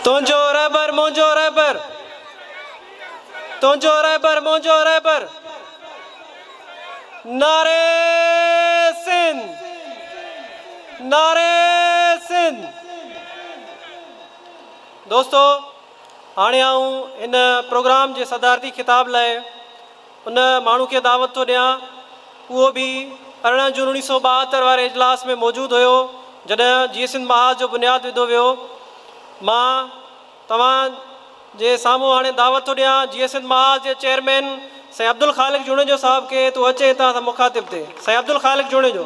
तुंहिंजो रहबर मुंहिंजो रहबर, तुंहिंजो रहबर मुंहिंजो रहबर। नारे सिंध, नारे सिंध। दोस्तों, हाणे आऊं इन प्रोग्राम जे सदारती खिताब लाइ उन माण्हू खे दावत थो ॾियां, उहो बि 18 जून 1972 वारे इजलास में मौजूदु हुयो जॾहिं जी सिंध महाज जो बुनियादु विधो वियो। मां तव्हांजे साम्हूं हाणे दावत थो ॾियां जी सिंध महाज जे चेयरमैन साईं अब्दुल ख़ालिक जुणेजो साहब खे, तूं अचे हितां सां मुखातिब थे। साईं अब्दुल ख़ालिक जुणेजो।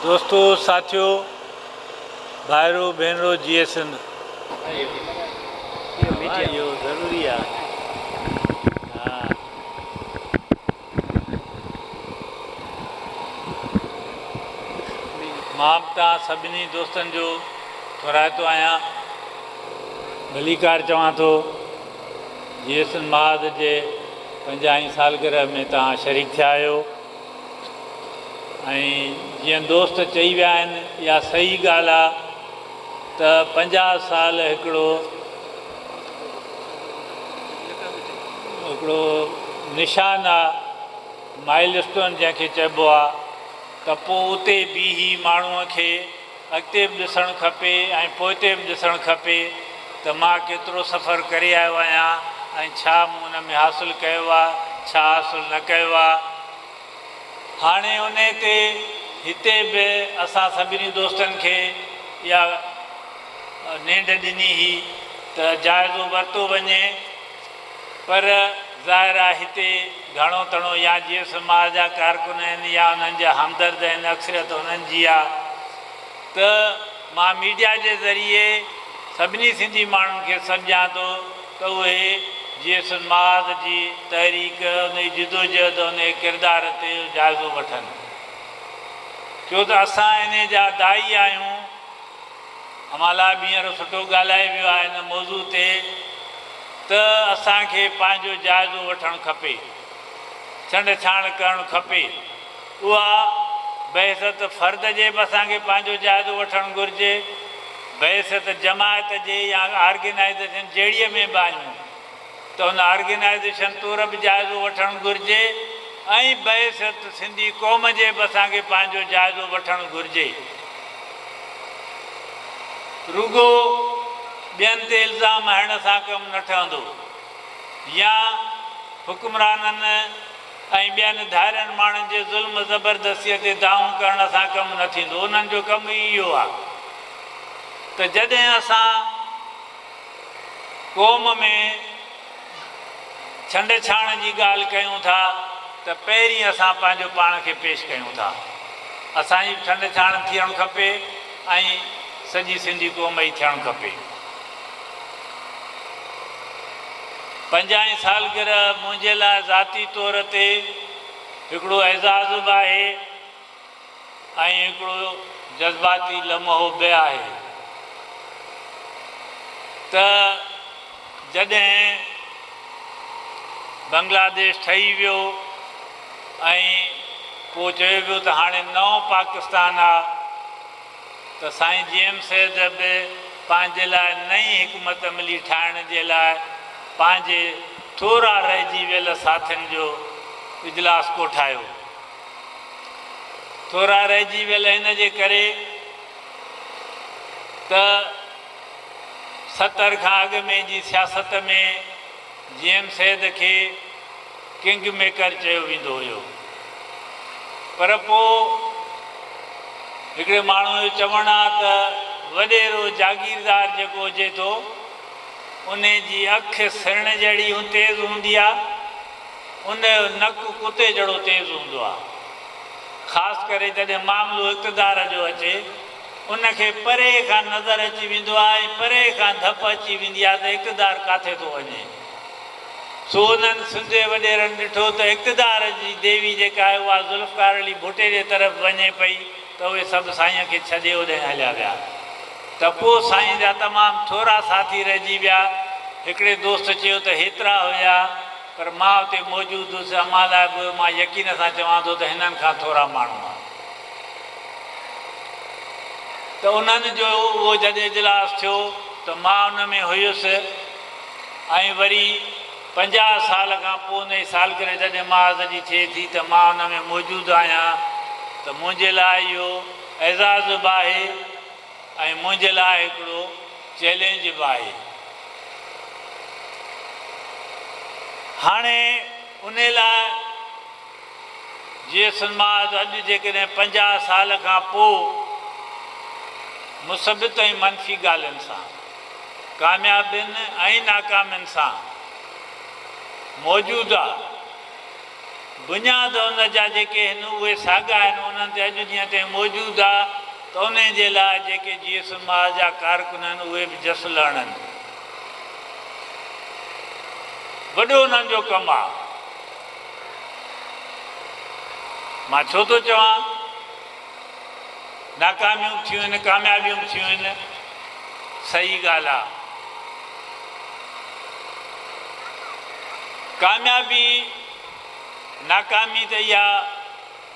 दोस्तों, साथियों, भाइरों भेनरों, जी सिंध इहो ज़रूरी आहे। मां तव्हां सभिनी दोस्तनि जो थोराइतो आहियां, भलीकार चवां थो। जी सिंध महाज जे 50 सालगिरह में तव्हां शरीक थिया आहियो ऐं जीअं दोस्त चई विया आहिनि, इहा सही ॻाल्हि आहे त 50 साल हिकिड़ो निशान आहे, माइलस्टोन जंहिंखे चइबो आहे, त पोइ उते बि ई माण्हूअ खे अॻिते बि ॾिसणु खपे ऐं पोइते बि ॾिसणु खपे त मां केतिरो सफ़र करे आयो आहियां ऐं छा मूं हुन में हासिलु कयो आहे, छा हासिलु न कयो आहे। हाणे उन ते हिते बि असां सभिनी दोस्तनि खे इहा निंड ॾिनी हुई त जाइज़ो वरितो वञे, पर ज़ाहिर आहे हिते घणो तणो या जीअं समाज जा कारकुन आहिनि या उन्हनि जा हमदर्द आहिनि, अक्सरियत उन्हनि जी आहे। त मां मीडिया जे ज़रिए सभिनी सिंधी माण्हुनि खे सम्झां थो त उहे जीअं समाज जी तहरीक, उनजी जिदोजहद, उन किरदार ते जाइज़ो वठनि, छो त असां इन जा दाई आहियूं। अमाला बि हींअर सुठो ॻाल्हाए वियो आहे हिन मौज़ू ते त असांखे पंहिंजो जाइज़ो वठणु खपे, छंड छाण करणु खपे। उहा बहसत फ़र्द जे बि असांखे पंहिंजो जाइज़ो वठणु घुरिजे, बहसत जमायत जे या ऑर्गेनाइज़ेशन जहिड़ीअ में बि आहियूं त हुन ऑर्गेनाइज़ेशन तौरु बि जाइज़ो वठणु घुरिजे ऐं बहसत सिंधी क़ौम जे बि असांखे पंहिंजो जाइज़ो वठणु घुरिजे। रुगो ॿियनि ते इल्ज़ाम हणण सां कमु न ठहंदो या हुकुमराननि ऐं ॿियनि धारियनि माण्हुनि जे ज़ुल्म ज़बरदस्तीअ ते दाऊं करण सां कमु न थींदो। उन्हनि जो कमु ई इहो आहे त जॾहिं असां क़ौम में छंड छाण जी ॻाल्हि कयूं था त पहिरीं असां पंहिंजो पाण खे पेश कयूं था। असांजी छंड छाण थियणु खपे ऐं सॼी सिंधी क़ौम ई थियणु खपे। 50 सालगिरह मुंहिंजे लाइ ज़ाती तौर ते हिकिड़ो एज़ाज़ बि आहे ऐं हिकिड़ो जज़्बाती लम्हो बि आहे त जॾहिं बांग्लादेश ठही वियो ऐं पोइ चयो वियो त हाणे नओं पाकिस्तान आहे, त साईं जेम सैद बि पंहिंजे लाइ नई हिकमत अमली ठाहिण जे लाइ पंहिंजे थोरा रहिजी वियल साथियुनि जो इजलास कोठायो। थोरा रहिजी वियल हिन जे करे त 70 खां अॻु में जी सियासत में जेम सैद खे किंग मेकर चयो वेंदो हुयो, पर पोइ हिकिड़े माण्हू जो चवणु आहे त वॾेरो जागीरदार जेको हुजे थो उन जी अखि सिरण जहिड़ी तेज़ हूंदी आहे, उन जो नकु कुते जहिड़ो तेज़ हूंदो आहे। ख़ासि करे जॾहिं मामिलो इक़्तिदार जो अचे, उनखे परे खां नज़र अची वेंदो आहे ऐं परे खां धप अची वेंदी आहे त इक़्तिदार किथे थो वञे। सो उन्हनि सिंधे वॾेरनि ॾिठो त इक़्तिदार जी देवी जेका आहे उहा ज़ुल्फ़कार अली भुटे जे तरफ़ वञे पई त उहे सभु साईं खे छॾे होॾे हलिया विया। त पोइ साईं जा तमामु थोरा साथी रहिजी विया। हिकिड़े दोस्त चयो त हेतिरा हुया, पर मां उते मौजूदु हुउसि। अमां लाइ बि मां यकीन सां चवां थो त हिननि खां थोरा माण्हू त उन्हनि जो उहो जॾहिं इजलास थियो त मां उन में हुयुसि ऐं वरी 50 साल खां पोइ उन जी सालगिरह जॾहिं महाराज जी थिए थी त मां उन में मौजूदु आहियां त मुंहिंजे लाइ इहो एज़ाज़ बि आहे ऐं मुंहिंजे लाइ हिकिड़ो चैलेंज बि आहे। हाणे उन लाइ जीअं समाज अॼु जेकॾहिं 50 साल खां पोइ मुसबित ऐं मनफ़ी ॻाल्हियुनि सां, कामयाबियुनि ऐं नाकामियुनि सां मौजूदु आहे, बुनियाद उन जा जेके आहिनि उहे साॻा आहिनि, उन्हनि ते अॼु ॾींहं ताईं मौजूदु आहे त उन जे लाइ जेके जीअं समाज जा कारकुन आहिनि उहे बि जस लहणनि। वॾो उन्हनि जो कमु आहे। मां छो थो चवां नाकामियूं थियूं आहिनि, कामयाबियूं थियूं आहिनि, सही ॻाल्हि आहे। कामयाबी नाकामी त इहा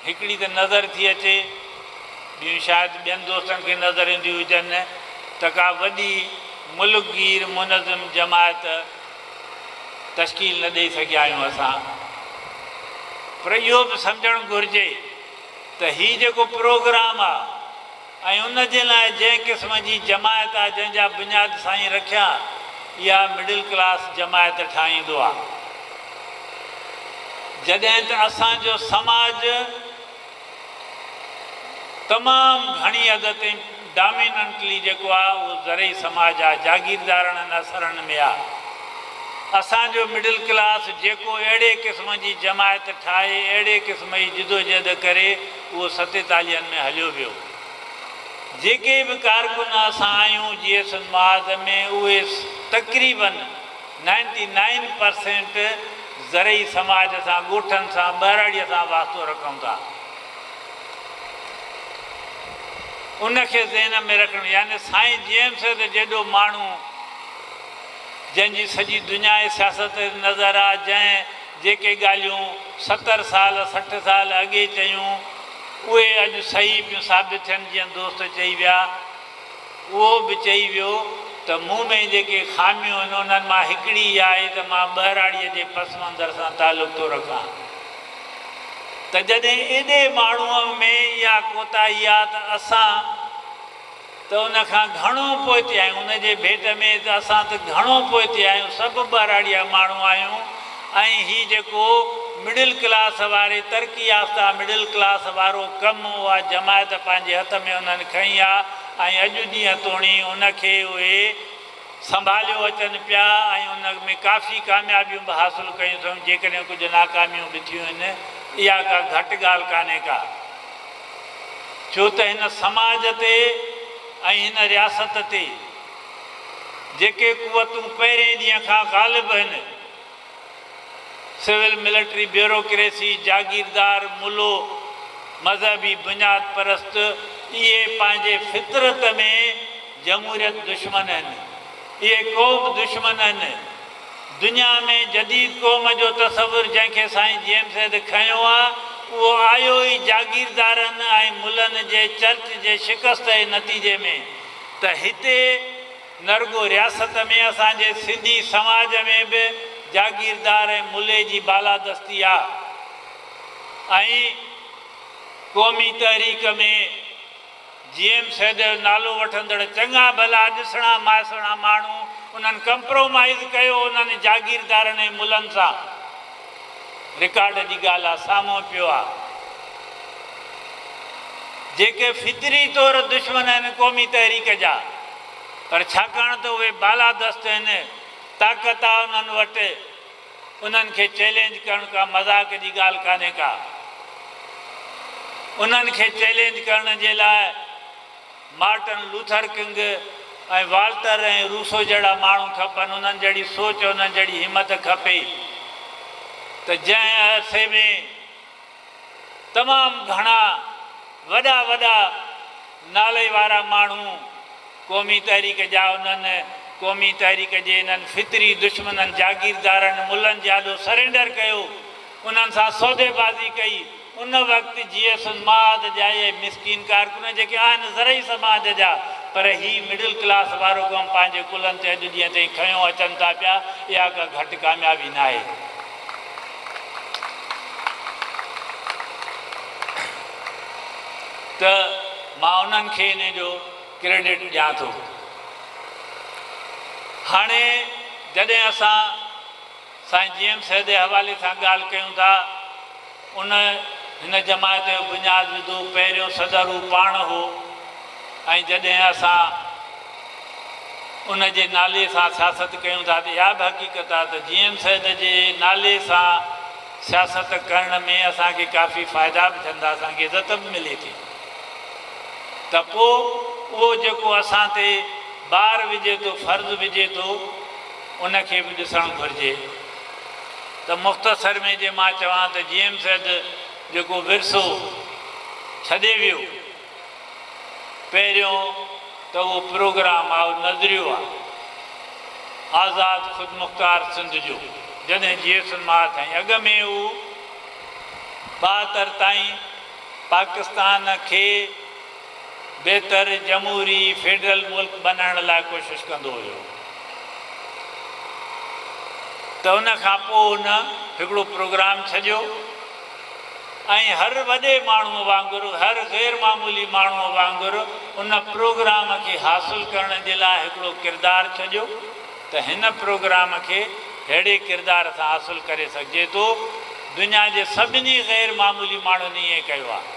हिकिड़ी त नज़र थी अचे, ॿियूं शायदि ॿियनि दोस्तनि खे नज़र ईंदियूं हुजनि त का वॾी मुल्कगीर मुनज़िम जमायत तश्कील न ॾेई सघिया आहियूं असां। पर इहो बि सम्झणु घुरिजे त हीउ जेको प्रोग्राम आहे ऐं उन जे लाइ जंहिं क़िस्म जी जमायत आहे जंहिंजा बुनियाद साईं रखिया, इहा मिडिल क्लास जमायत ठाहींदो आहे। जॾहिं त असांजो समाज तमामु घणी हद ताईं डॉमिनेंटली जेको आहे उहो ज़रई समाज आहे, जागीरदारनि नसरनि में आहे। असांजो मिडिल क्लास जेको अहिड़े क़िस्म जी जमायत ठाहे, अहिड़े क़िस्म जी जिदोजहद करे, उहो 47 में हलियो वियो। जेके बि कारकुन असां आहियूं जीअं समाज में, उहे तक़रीबन 99% ज़रई समाज सां, ॻोठनि सां, ॿहिराड़ीअ सां वास्तो रखूं था। उनखे ज़हन में रखणु, यानी साईं जेम्स जेॾो माण्हू जंहिंजी सॼी दुनिया जी सियासत नज़र आहे, जंहिं जेके ॻाल्हियूं 70 साल 60 साल अॻे चयूं उहे अॼु सही पियूं साबित थियनि। जीअं दोस्त चई विया, उहो बि चई वियो त मूं में जेके ख़ामियूं आहिनि उन्हनि मां हिकिड़ी इहा आहे त मां ॿहिराड़ीअ जे पस मंज़र सां तालुक़ थो रखां। त जॾहिं एॾे माण्हूअ में इहा कोताही आहे त असां त उनखां घणो पोइते आहियूं, उनजे भेट में त असां त घणो पोइते आहियूं। सभु ॿहिराड़ीअ माण्हू आहियूं ऐं हीउ जेको मिडिल क्लास वारे, तरक़ी याफ़्ता मिडिल क्लास वारो कमु उहा जमायत पंहिंजे हथ में उन्हनि खई आहे ऐं अॼु ॾींहं तोणी उनखे उहे संभालियो अचनि पिया ऐं उन में काफ़ी कामयाबियूं बि हासिलु कयूं अथऊं। जेकॾहिं कुझु नाकामियूं बि थियूं आहिनि, इहा का घटि ॻाल्हि कान्हे का, छो त हिन समाज ते ऐं हिन रियासत ते जेके कुवतूं पहिरें ॾींहं खां ग़ालिब आहिनि, सिविल मिलिट्री ब्यूरोक्रेसी, जागीरदार, मुलो, मज़हबी बुनियाद परस्त, इहे पंहिंजे फितरत में जमहूरियत दुश्मन आहिनि, इहे क़ौम दुश्मन आहिनि। दुनिया में जदीद क़ौम जो तसवुरु जंहिंखे साईं जेम्स खयो आहे, उहो आयो ई जागीरदारनि ऐं मुलनि जे चर्च जे शिकस्त जे नतीजे में। त हिते नरगो रियासत में असांजे सिंधी समाज में बि जागीरदार ऐं मुले जी बालादस्ती आहे ऐं क़ौमी तहरीक में जेम्स जो नालो वठंदड़ चङा भला ॾिसणा माइसणा माण्हू उन्हनि कंप्रोमाइज़ कयो उन्हनि जागीरदारनि ऐं मुलनि सां। रिकॉर्ड जी ॻाल्हि आहे, साम्हूं पियो आहे। जेके फितरी तौर दुश्मन आहिनि क़ौमी तहरीक जा, पर छाकाणि त उहे बालादस्त आहिनि, ताक़त आहे उन्हनि वटि, उन्हनि खे चैलेंज करण का मज़ाक जी ॻाल्हि कान्हे का। उन्हनि खे चैलेंज करण जे लाइ मार्टिन लूथर किंग ऐं वाल्टर ऐं रूसो जहिड़ा माण्हू खपनि, उन्हनि जहिड़ी सोच, उन्हनि जहिड़ी हिमत खपे। त जंहिं अरसे में तमामु घणा वॾा वॾा नाले वारा माण्हू क़ौमी तहरीक जा, उन्हनि क़ौमी तहरीक जे इन्हनि फितरी दुश्मननि जागीरदारनि मुलनि जे ॾाढो सरेंडर कयो, उन्हनि सां सौदेबाज़ी कई, उन वक़्तु जीअं समाज जा इहे मिसकीन कारकुन जेके आहिनि ज़रई समाज जा, पर ही मिडिल क्लास वारो कमु पंहिंजे कुलनि ते अॼु ॾींहं ताईं खयों अचनि था पिया, इहा का घटि कामयाबी न आहे। त मां उन्हनि खे इन जो क्रेडिट ॾियां थो। हाणे जॾहिं असां साईं जीएम साहिब जे हवाले सां ॻाल्हि कयूं था, उन हिन जमायत जो बुनियादु विधो, पहिरियों सदर हू पाण हो, ऐं जॾहिं असां उन जे नाले सां सियासत कयूं था त इहा बि हक़ीक़त आहे त जीएम साहिब जे नाले सां सियासत करण में असांखे काफ़ी फ़ाइदा बि थींदा, असांखे इज़त बि मिले थी। त पोइ उहो जेको असां ते ॿार विझे थो, फ़र्ज़ु विझे थो, उनखे बि ॾिसणु घुरिजे। त मुख़्तसर में जे मां चवां त जीएम साहिब जेको विरसो छॾे वियो, पहिरियों त उहो प्रोग्राम आहे, नज़रियो आहे आज़ादु ख़ुदि मुख़्तार सिंध जो, जॾहिं जीएस मां ताईं अॻ में हू 72 ताईं पाकिस्तान खे बहितर जमहूरी फेडरल मुल्क बनाइण लाइ कोशिशि कंदो हुयो। त उन खां पोइ उन हिकिड़ो प्रोग्राम छॾियो ऐं हर वॾे माण्हूअ वांगुरु, हर ग़ैर मामूली माण्हूअ वांगुरु उन प्रोग्राम खे हासिलु करण जे लाइ हिकिड़ो किरदारु छॾियो त हिन प्रोग्राम खे अहिड़े किरदार सां हासिलु करे सघिजे थो। दुनिया जे सभिनी ग़ैर मामूली माण्हुनि ईअं कयो आहे।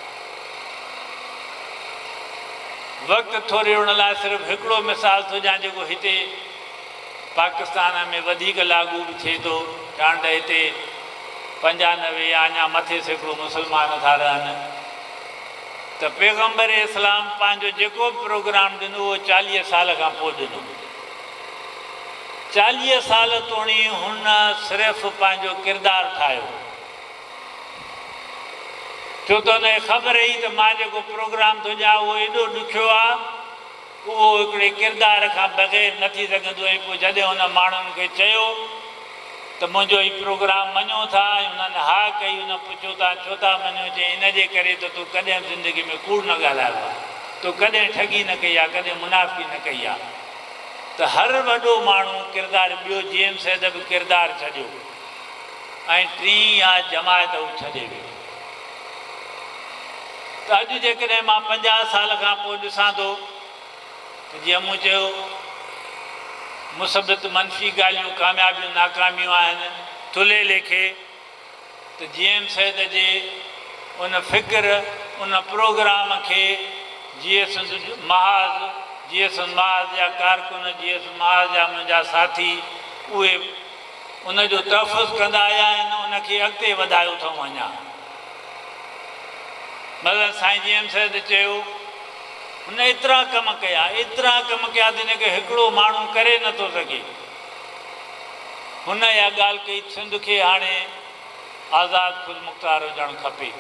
वक़्तु थोरे हुन लाइ सिर्फ़ु हिकिड़ो मिसाल थो ॾियां जेको हिते पाकिस्तान में वधीक लागू बि थिए थो, छाकाणि त हिते 95 या अञा मथे सैकड़ो मुस्लमान था रहनि। त पैगम्बर इस्लाम पंहिंजो जेको बि प्रोग्राम ॾिनो उहो 40 साल खां पोइ ॾिनो। 40 साल तोणी हुन सिर्फ़ु पंहिंजो किरदारु ठाहियो, छो त हुनखे ख़बर हुई त मां जेको प्रोग्राम थो ॾियां उहो एॾो ॾुखियो आहे, उहो हिकिड़े किरदार खां बग़ैर न थी सघंदो। ऐं पोइ जॾहिं हुन माण्हुनि खे चयो त मुंहिंजो हीउ प्रोग्राम मञो था, ऐं हुननि हा कई, हुन पुछियो था छो था मञो, चई इन जे करे त तूं कॾहिं ज़िंदगी में कूड़ न ॻाल्हायो आहे, तूं कॾहिं ठगी न कई आहे, कॾहिं मुनाफ़ी न कई आहे। त हर वॾो माण्हू किरदारु, ॿियो जीएम साहिब बि किरदारु छॾियो, ऐं टीं आहे जमायत हू छॾे वियो। त अॼु जेकॾहिं मां 50 साल खां पोइ ॾिसां थो त जीअं मूं चयो मुसबत मनफ़ी ॻाल्हियूं, कामयाबियूं नाकामियूं आहिनि थुले लेखे, त जीएम साहिब जे उन फ़िक्र, उन प्रोग्राम खे जीएस महाज़, जीएस महाज़ जा कारकुन, जीएस महाज़ जा मुंहिंजा साथी, उहे उनजो तहफ़ुज़ कंदा आया आहिनि, उनखे अॻिते वधायो अथऊं। अञा मतिलबु साईं जीएम साहिब चयो हुन एतिरा कम कया, एतिरा कम कया त हिनखे हिकिड़ो माण्हू करे नथो सघे। हुन इहा ॻाल्हि कई सिंध खे हाणे आज़ादु ख़ुदि मुख़्तार हुजणु खपे,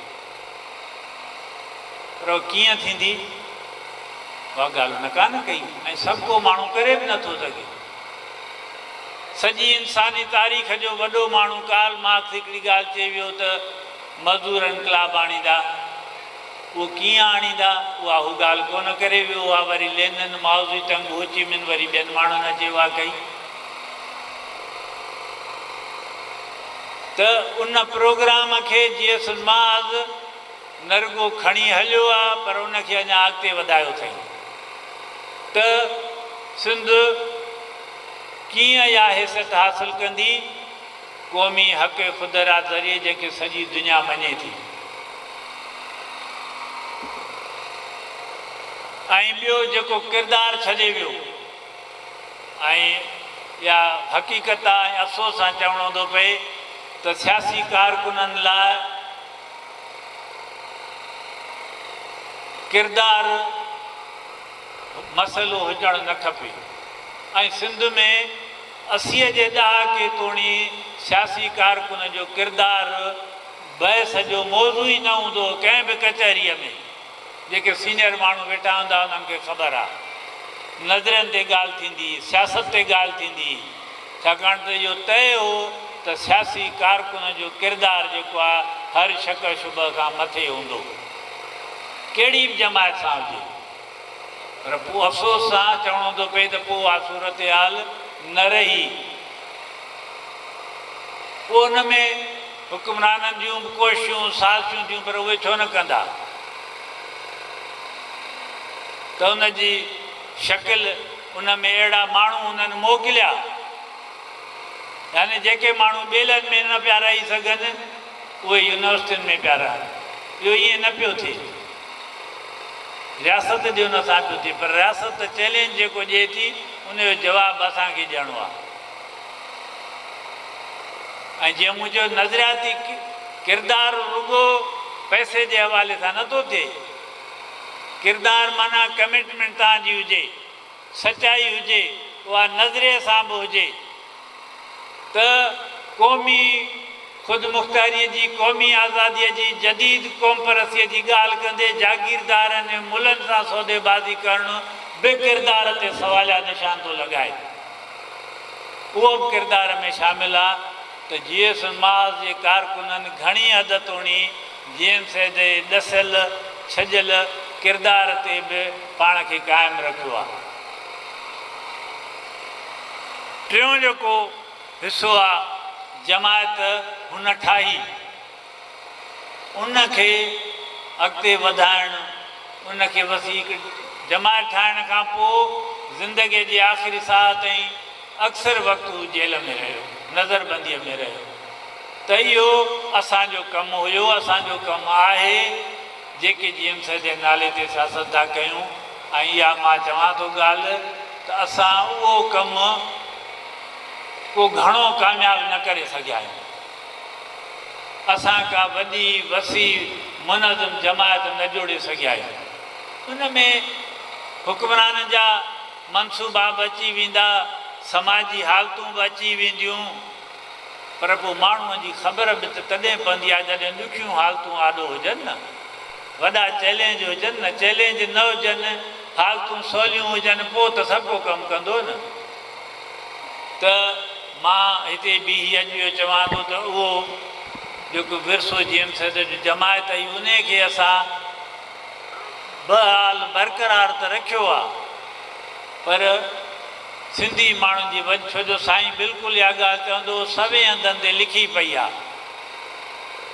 पर कीअं थींदी उहा ॻाल्हि हुन कान कई, ऐं सभु को माण्हू करे बि नथो सघे। सॼी इंसानी तारीख़ जो वॾो माण्हू कार्ल मार्क्स हिकिड़ी ॻाल्हि चई वियो त मज़दूर इनक़लाब आणींदा, उहो कीअं आणींदा, उहा हू ॻाल्हि कोन करे वियो। उहा वरी लेनिन, माओ ज़ेडुंग, हो ची मिन वरी ॿियनि माण्हुनि अची उहा कई। त उन प्रोग्राम खे जीएस माज़ न रुॻो खणी हलियो आहे, पर उनखे अञा अॻिते वधायो अथई। त सिंध कीअं इहा हैसियत हासिलु कंदी, क़ौमी हक़ ख़ुदरा ज़रिए जंहिंखे सॼी दुनिया मञे थी। ऐं ॿियो जेको किरदारु छॾे वियो, ऐं इहा हक़ीक़त आहे, ऐं अफ़सोस सां चवणो थो पए त सियासी कारकुननि लाइ किरदारु मसइलो हुजणु न खपे। ऐं सिंध में 80 जे ॾहाके तोणी सियासी कारकुन जो किरदारु बहस जो मौज़ू ई न हूंदो कंहिं बि कचहरीअ में। जेके सीनियर माण्हू वेठा हूंदा उन्हनि खे ख़बर आहे, नज़रनि ते ॻाल्हि थींदी, सियासत ते ॻाल्हि थींदी, छाकाणि त इहो तय हो त सियासी कारकुन जो किरदारु जेको आहे हर शक शुभ खां मथे हूंदो, कहिड़ी बि जमायत सां हुजे। पर पोइ अफ़सोस सां चवणो थो पए त पोइ उहा सूरत हाल न रही। पोइ उन में हुक्मराननि जूं कोशिशूं साज़िशूं थियूं, पर उहे छो न कंदा? त उन जी शकिल उन में अहिड़ा माण्हू उन्हनि मोकिलिया, यानी जेके माण्हू ॿेलनि में न पिया रही सघनि उहे यूनिवर्सिटियुनि में पिया रहनि। इहो ईअं न पियो थिए, रियासत जो नसां पियो थिए, पर रियासत चैलेंज जेको ॾिए थी उनजो जवाबु असांखे ॾियणो आहे। ऐं जीअं मुंहिंजो नज़रियाती किरदारु रुॻो पैसे जे हवाले सां नथो थिए। किरदारु माना कमिटमेंट तव्हांजी हुजे, सचाई हुजे, उहा नज़रिए सां बि हुजे त क़ौमी ख़ुदि मुख़्तारीअ जी, क़ौमी आज़ादीअ जी, जदीद क़ौम परस्तीअ जी ॻाल्हि कंदे जागीरदारनि ऐं मुलनि सां सौदेबाज़ी करणु बि किरदार ते सवालिया निशान थो लॻाए। उहो बि किरदार में शामिल आहे त GS माज़ जे कारकुननि घणी हद तोणी GM जे ॾसियल छॼियल किरदार ते बि पाण खे क़ाइमु रखियो आहे। टियों जेको हिसो आहे जमायत हुन ठाही, उनखे अॻिते वधाइणु, उनखे वसीक जमायत ठाहिण खां पोइ ज़िंदगीअ जी आख़िरी साह ताईं अक्सर वक़्तु जेल में रहियो, नज़रबंदीअ में रहियो। त इहो असांजो कमु हुयो, असांजो कमु आहे, जेके GM जे नाले ते सियासत था कयूं। ऐं इहा मां चवां थो ॻाल्हि त असां उहो कमु को घणो कामयाबु न करे सघिया आहियूं। असां का वॾी वसी मुनज़म जमायत न जोड़े सघिया आहियूं। उन में हुक्मराननि जा मनसूबा बि अची वेंदा, समाजी हालतूं बि अची वेंदियूं, पर पोइ माण्हूअ जी ख़बर बि त तॾहिं पवंदी आहे जॾहिं ॾुखियूं हालतूं आॾो हुजनि न, वॾा चैलेंज हुजनि न। चैलेंज न हुजनि, हालतूं सवलियूं हुजनि, पोइ त सभु को कमु कंदो न। त मां हिते बि अॼु इहो चवां थो त उहो जेको विरसो GM जो जमायत आई, उन खे असां बहाल बरक़रार त रखियो आहे, पर सिंधी माण्हुनि जी वजह, छो जो साईं बिल्कुलु इहा ॻाल्हि चवंदो सभई हंधनि ते लिखी पई आहे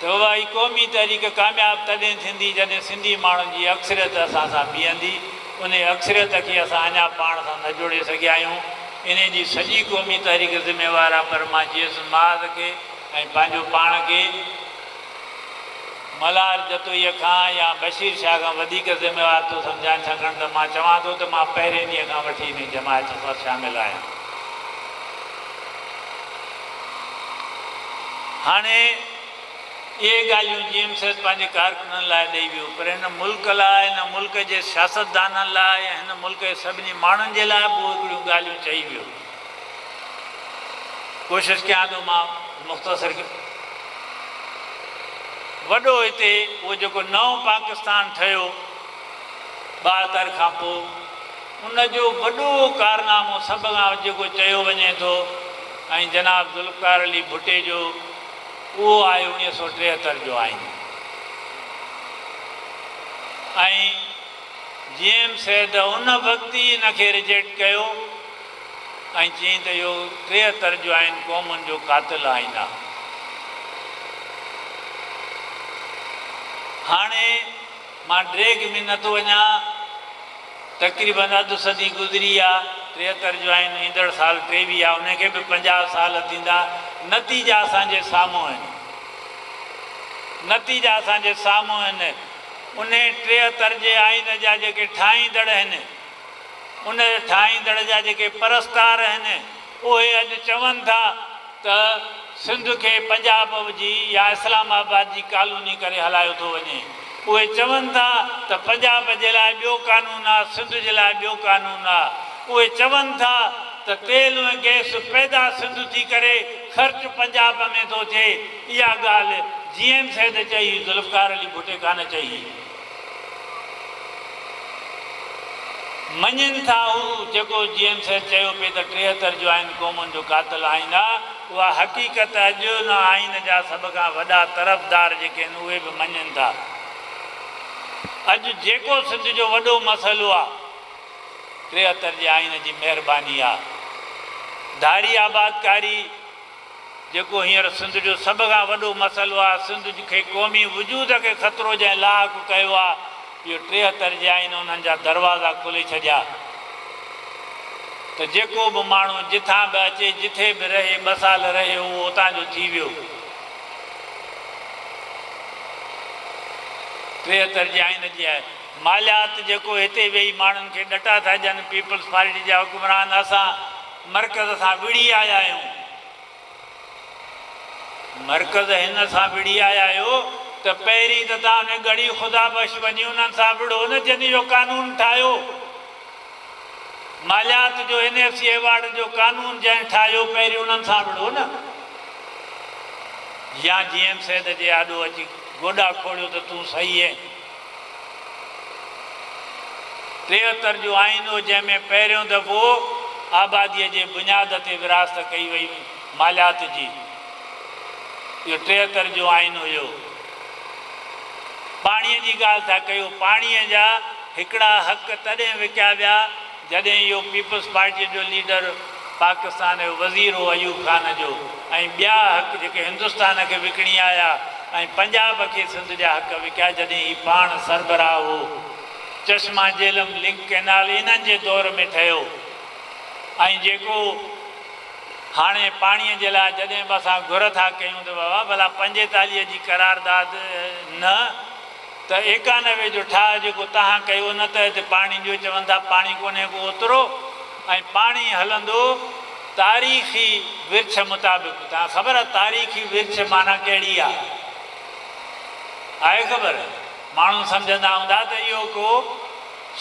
त उहा ई क़ौमी तहरीक कामयाबु तॾहिं थींदी जॾहिं सिंधी माण्हुनि जी अक्सरियत असां सां बीहंदी। उन अक्सरियत खे असां अञा पाण सां न जोड़े सघिया आहियूं। इन जी सॼी क़ौमी तहरीक ज़िम्मेवार आहे, पर मां GS माज़ खे ऐं पंहिंजो पाण खे मल्हार जतोईअ खां या बशीर शाह खां वधीक ज़िम्मेवार थो सम्झां, छाकाणि त मां चवां थो त मां पहिरें ॾींहं खां वठी हिन जमायत सां शामिलु आहियां। हाणे इहे ॻाल्हियूं GM पंहिंजे कारकुननि लाइ ॾेई वियो, पर हिन मुल्क लाइ, हिन मुल्क जे सियासतदाननि लाइ, हिन मुल्क जे सभिनी माण्हुनि जे लाइ बि हिकिड़ियूं ॻाल्हियूं चई वियो। कोशिशि कयां थो मां मुख़्तसर वॾो हिते उहो जेको नओं पाकिस्तान ठहियो 72 खां पोइ, उनजो वॾो कारनामो सभ खां जेको चयो वञे थो, ऐं जनाब ज़ुल्फ़िकार अली भुट्टे जो, उहो आहे 1973 जो आइन। ऐं GM उन वक़्तु ई हिनखे रिजेक्ट कयो ऐं चयईं त इहो 73 जो आइन क़ौमुनि जो क़ातिल आइन आहे। हाणे मां ड्रेग में नथो वञा, तक़रीबन अधु सदी गुज़री आहे, 73 जो आइन ईंदड़ साल 23 आहे, उनखे बि 50 साल थींदा। नतीजा असांजे साम्हूं आहिनि, नतीजा असांजे साम्हूं आहिनि। उन 73 जे आइन जा जेके ठाहींदड़ आहिनि, उन ठाहींदड़ जा जेके परस्तार आहिनि, उहे अॼु चवनि था त सिंध खे पंजाब जी या इस्लामाबाद जी कॉलोनी करे हलायो थो वञे। उहे चवनि था त पंजाब जे लाइ ॿियो कानून आहे, सिंध जे लाइ ॿियो कानून आहे। उहे चवनि था त तेल ऐं गैस पैदा सिंध थी करे ख़र्च पंजाब में थो थिए। इहा ॻाल्हि GM चई, ज़ुल्फ़िकार अली भुट्टे कान चई। मञनि था हू जेको GM चयो पिए त 73 जो आइन क़ौमुनि जो क़ातिल आइन आहे, उहा हक़ीक़त अॼु न आइन जा सभ खां वॾा तरफ़दार जेके आहिनि उहे बि मञनि था। अॼु जेको सिंध जो वॾो मसइलो आहे 73 जे आइन जी महिरबानी आहे। धारी आबादकारी जेको हींअर सिंध जो सभ खां वॾो मसइलो आहे, सिंध खे क़ौमी वजूद खे ख़तरो जंहिं लाइक़ु कयो आहे, इहो 73 जे आइन उन्हनि जा दरवाज़ा खोले छॾिया त जेको बि माण्हू जिथां बि अचे जिथे बि रहे 2 साल रहे उहो उतां जो थी वियो। 73 जे आइन जी आहे। मालियात जेको हिते वेही माण्हुनि खे ॾटा था ॾियनि पीपल्स पार्टी जा हुकुमरान, असां मर्कज़ सां विड़ी आया आहियूं। मर्कज़ हिन सां विड़ी आया आहियो त पहिरीं त तव्हां उन गड़ी ख़ुदा बख़्श वञी उन्हनि सां विड़ो न, जॾहिं जो कानून ठाहियो। मालियात जो NFC अवार्ड जो कानून जंहिं ठाहियो पहिरीं उन्हनि सां विड़ो न। या GM सैद जे आॾो अची गोॾा खोड़ियो त तूं सही आहे। 73 जो आइन हो जंहिंमें पहिरियों दफ़ो आबादीअ जे बुनियाद ते विरासत कई वई मालियात जी। इहो 73 जो आइन हुयो। पाणीअ जी ॻाल्हि था कयो। पाणीअ जा हिकिड़ा हक़ तॾहिं विकिया विया जॾहिं इहो पीपल्स पार्टीअ जो लीडर पाकिस्तान जो वज़ीर हो अयूब खान जो, ऐं ॿिया हक़ जेके हिंदुस्तान खे विकिणी आया ऐं पंजाब खे सिंध जा हक़ विकिया जॾहिं ही पाण सरबराह हो। चश्मा झेलम लिंक कैनाल इन्हनि जे दौर में ठहियो। ऐं जेको हाणे पाणीअ जे लाइ जॾहिं बि असां घुर था कयूं त बाबा भला 45 जी करारदाद न त 91 जो ठाह जेको तव्हां कयो न त हिते पाणी जो चवनि था पाणी कोन्हे को ओतिरो, ऐं पाणी हलंदो तारीख़ी विर्छ मुताबिक़। तव्हां ख़बर आहे तारीख़ी विर्छ माना कहिड़ी आहे ख़बर? माण्हू सम्झंदा हूंदा त इहो को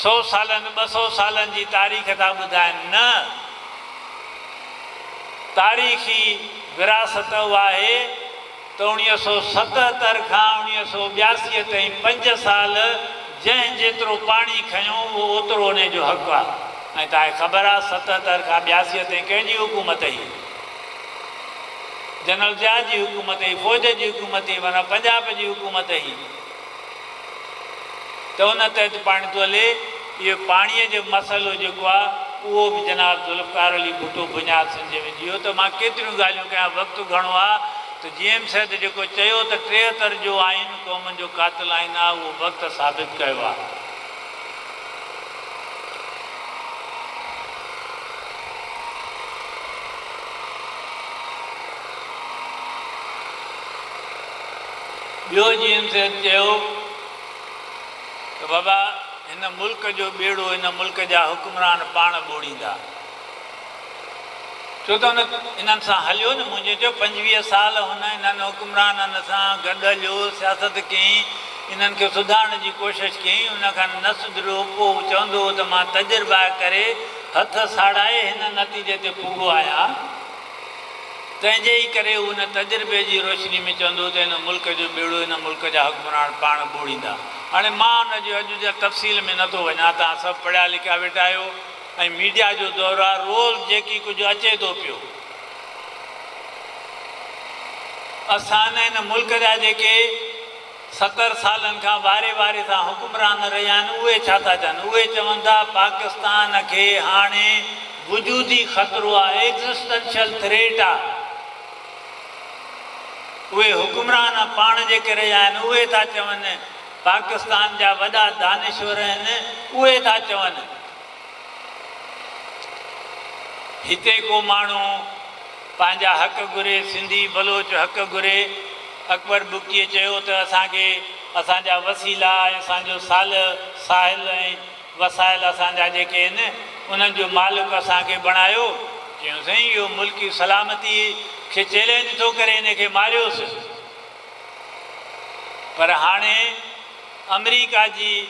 100 सालनि 200 सालनि जी तारीख़ था ॿुधाइनि। न, तारीख़ी विरासत उहा आहे त 1977 खां 1982 ताईं 5 साल जंहिं जेतिरो पाणी खयूं उहो ओतिरो उन जो हक़ु आहे। ऐं तव्हांखे ख़बर आहे 77 खां 82 ताईं कंहिंजी हुकूमत हुई? जनरल ज़िया जी हुकूमत हुई, फ़ौज जी हुकूमत हुई, माना पंजाब जी हुकूमत हुई। त उन तहत पाणी थो हले। इहो पाणीअ जो मसइलो जेको आहे उहो बि जनाब ज़ुल्फ़िकार अली भुट्टो बुनियाद सम्झे विझियो। त मां केतिरियूं ॻाल्हियूं कयां, वक़्तु घणो आहे। त GM सैद जेको चयो त 73 जो आइन क़ौमुनि जो क़ातिल आइन आहे, उहो वक़्तु साबित कयो आहे। ॿियो GM सैद चयो त बाबा हिन मुल्क जो ॿेड़ो हिन मुल्क जा हुकुमरान पाण ॿोड़ींदा। छो त इन्हनि सां हलियो न। मुंहिंजे चयो 25 साल हुन इन्हनि हुकुमराननि सां गॾु हलियो, सियासत कयईं, इन्हनि खे सुधारण जी कोशिशि कयईं। उनखां न सुधरियो पोइ चवंदो त मां तजुर्बा करे हथ साड़ाए हिन नतीजे ते पुॻो आहियां। तंहिंजे ई करे उन तजुर्बे जी रोशनी में चवंदो त हिन मुल्क जो ॿेड़ो हिन मुल्क जा हुकुमरान पाण ॿोड़ींदा। हाणे मां हुनजो अॼु जा तफ़सील में नथो वञा। तव्हां सभु पढ़िया लिखिया वेठा आहियो ऐं मीडिया जो दौरु आहे, रोज़ जेकी कुझु अचे थो पियो। असां हिन मुल्क जा जेके 70 सालनि खां वारे वारे सां हुकुमरान रहिया आहिनि उहे छा था चवनि? उहे चवनि था पाकिस्तान खे हाणे वजूदी ख़तरो आहे, एग्ज़िस्टेंशियल थ्रेट आहे। उहे हुकुमरान पाण जेके रहिया आहिनि उहे था चवनि, पाकिस्तान जा वॾा दानिश्वर आहिनि उहे था चवनि। हिते को माण्हू पंहिंजा हक़ घुरे, सिंधी बलोच हक़ घुरे। अकबर बुकीअ चयो त असांखे असांजा वसीला ऐं असांजो साहिल ऐं वसाइल असांजा जेके आहिनि उन्हनि जो मालिक असांखे बणायो। चयूं साईं इहो मुल्की सलामती खे चैलेंज थो करे, इनखे मारियोसि। पर हाणे अमेरिका जी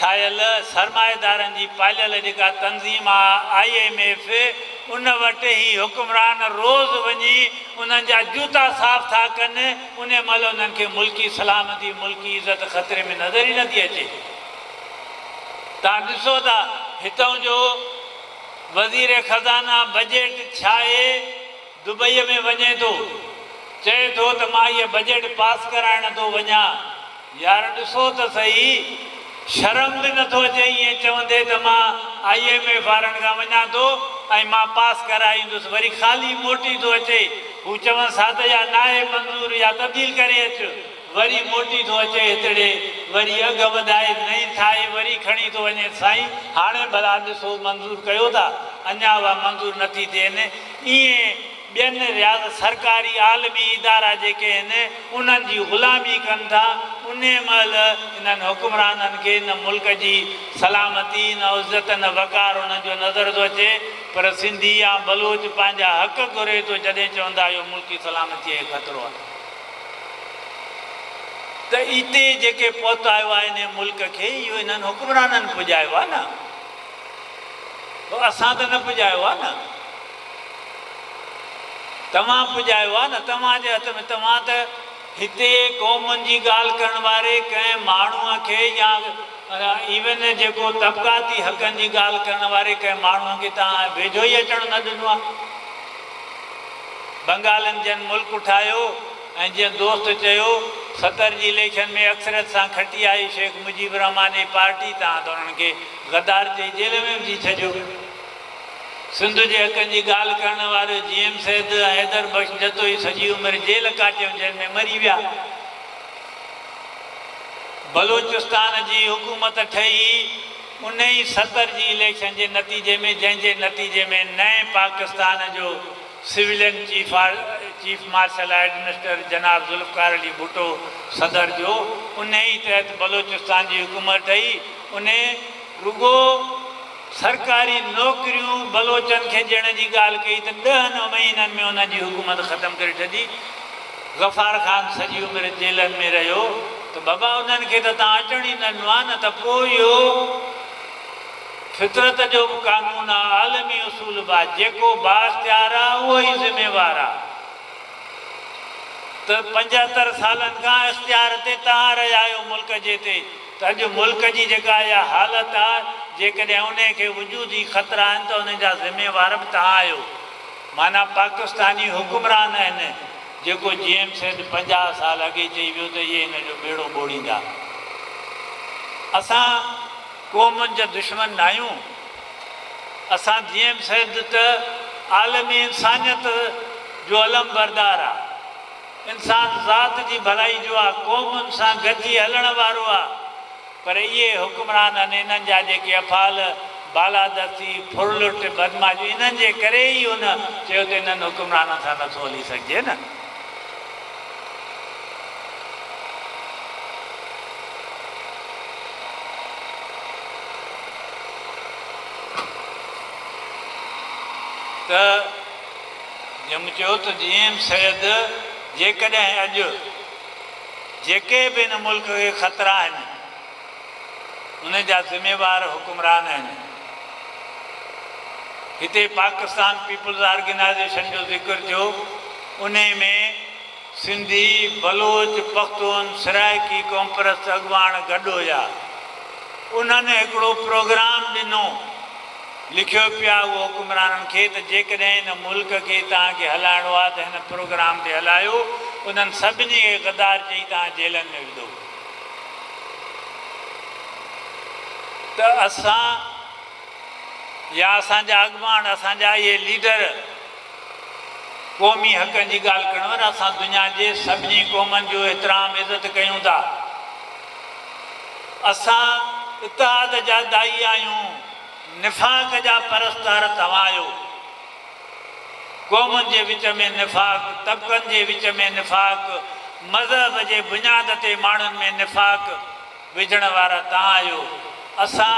ठाहियल सरमाएदारनि जी पालियल जेका तंज़ीम आहे IMF, उन वटि ई हुकुमरान रोज़ वञी उन्हनि जा जूता साफ़ था कनि। उन महिल उन्हनि खे मुल्की सलामती मुल्की इज़त ख़तरे में नज़र ई नथी अचे। तव्हां ॾिसो था हितां जो वज़ीर ख़ज़ाना बजट छा आहे दुबई में वञे थो, चए थो त मां इहा बजट पास कराइण थो वञा। यार ॾिसो त सही, शर्म बि नथो अचे ईअं चवंदे त मां IMF वारनि खां वञा थो ऐं मां पास कराईंदुसि, वरी ख़ाली मोटी थो अचे। हू चवनि सा त या नाहे मंज़ूर या तब्दील करे अचु, वरी मोटी थो अचे हितड़े, वरी अघ वधाए नई ठाहे वरी खणी थो वञे। साईं हाणे भला ॾिसो मंज़ूर कयो था, अञा उहा मंज़ूर नथी थियनि। ईअं ॿियनि रियाज़ सरकारी आलमी इदारा जेके आहिनि उन्हनि जी ग़ुलामी कनि था। उन महिल इन्हनि हुकुमराननि खे न मुल्क जी सलामती, न इज़त, न वक़ार उन्हनि जो नज़र थो अचे। पर सिंधी या बलोच पंहिंजा हक़ घुरे थो जॾहिं चवंदा आहियो मुल्की सलामतीअ खे ख़तरो आहे। त हिते जेके पहुचायो आहे इन मुल्क खे, इहो इन्हनि हुकुमराननि पुॼायो आहे न, असां त न पुॼायो आहे न, तव्हां पुॼायो आहे न। तव्हांजे हथ में, तव्हां त हिते क़ौमुनि जी ॻाल्हि करण वारे कंहिं माण्हूअ खे या इवन जेको तबक़ाती हक़नि जी ॻाल्हि करण वारे कंहिं माण्हूअ खे तव्हां वेझो ई अचणु न ॾिनो आहे। बंगालनि जन मुल्क ठाहियो ऐं जीअं दोस्त चयो 70 जी इलेक्शन में अक्सरत सां खटी आई शेख मुजीब रहमान जी पार्टी, तव्हां त उन्हनि खे गद्दार चई जेल में विझी छॾियो। सिंध जे हक़नि जी ॻाल्हि करण वारो GM सैद हैदर बख्श जतोई सॼी उमिरि जेल काटियमि, जेल में मरी विया। बलोचिस्तान जी हुकूमत ठही उन ई 70 जी इलेक्शन जे नतीजे में, जंहिंजे नतीजे में नए पाकिस्तान जो सिविलियन चीफ मार्शल एडमिनिस्टर जनाब ज़ुल्फ़िकार अली भुट्टो सदर जो, उन ई तहत बलोचिस्तान जी हुकूमत ठही। उन रुगो सरकारी नौकरियूं बलोचनि खे ॾियण जी ॻाल्हि कई त 10 महीननि में उन जी हुकूमत ख़तमु करे छॾी। गफ़ार ख़ान सॼी उमिरि जेलनि में रहियो। त बाबा उन्हनि खे त तव्हां अचण ई न ॾिनो आहे न। त पोइ इहो फितरत जो बि कानून आहे, आलमी उसूल बि आहे, जेको बाइख़्तियार आहे उहो ई ज़िम्मेवार आहे। त 75 सालनि खां इख़्तियार ते तव्हां रहिया आहियो मुल्क जे ते, त अॼु मुल्क जी जेका इहा हालत आहे, जेकॾहिं उन खे वजूदी ख़तरा आहिनि त उन जा ज़िम्मेवार बि तव्हां आहियो। माना पाकिस्तानी हुकुमरान आहिनि जेको GM सैद 50 साल अॻे चई वियो त इहे हिन जो बेड़ो ॿोड़ींदा। असां क़ौमुनि जा दुश्मन न आहियूं। असां GM सैद त आलमी इंसानियत जो अलम बरदार आहे, इंसान ज़ात जी भलाई जो आहे, क़ौमुनि सां गॾिजी हलण वारो आहे। पर इहे हुकुमरान आहिनि, इन्हनि जा जेके अफ़ाल बालादस्ती, फुरलुट, बदमाशी, इन्हनि जे करे ई उन चयो त इन्हनि हुकुमराननि सां नथो हली सघिजे न। त जीअं मूं चयो त GM सैद जेकॾहिं अॼु जेके बि हिन मुल्क खे ख़तरा आहिनि उन जा ज़िम्मेवार हुकुमरान आहिनि। हिते पाकिस्तान पीपुल्स ऑर्गेनाइज़ेशन जो ज़िक्र थियो, उन में सिंधी, बलोच, पख्तून, सराइकी कॉन्फ्रेंस अॻुवाण गॾु हुया। उन्हनि हिकिड़ो प्रोग्राम ॾिनो, लिखियो पिया उहो हुकुमराननि खे त जेकॾहिं हिन मुल्क खे तव्हांखे हलाइणो आहे त हिन प्रोग्राम ते हलायो। उन्हनि सभिनी खे गद्दार चई तव्हां जेलनि में विधो। त असां या असांजा अॻुवान, असांजा इहे लीडर क़ौमी हक़नि जी ॻाल्हि करण वारा, असां दुनिया जे सभिनी क़ौमनि जो एतिराम इज़त कयूं था। असां इतिहाद जा दाई आहियूं, निफ़ाक़ जा परस्तार तव्हां आहियो। क़ौमुनि जे विच में निफ़ाक़, तबक़नि जे विच में निफ़ाक़, मज़हब जे बुनियाद ते माण्हुनि में निफ़ाक़ विझण वारा तव्हां आहियो। असां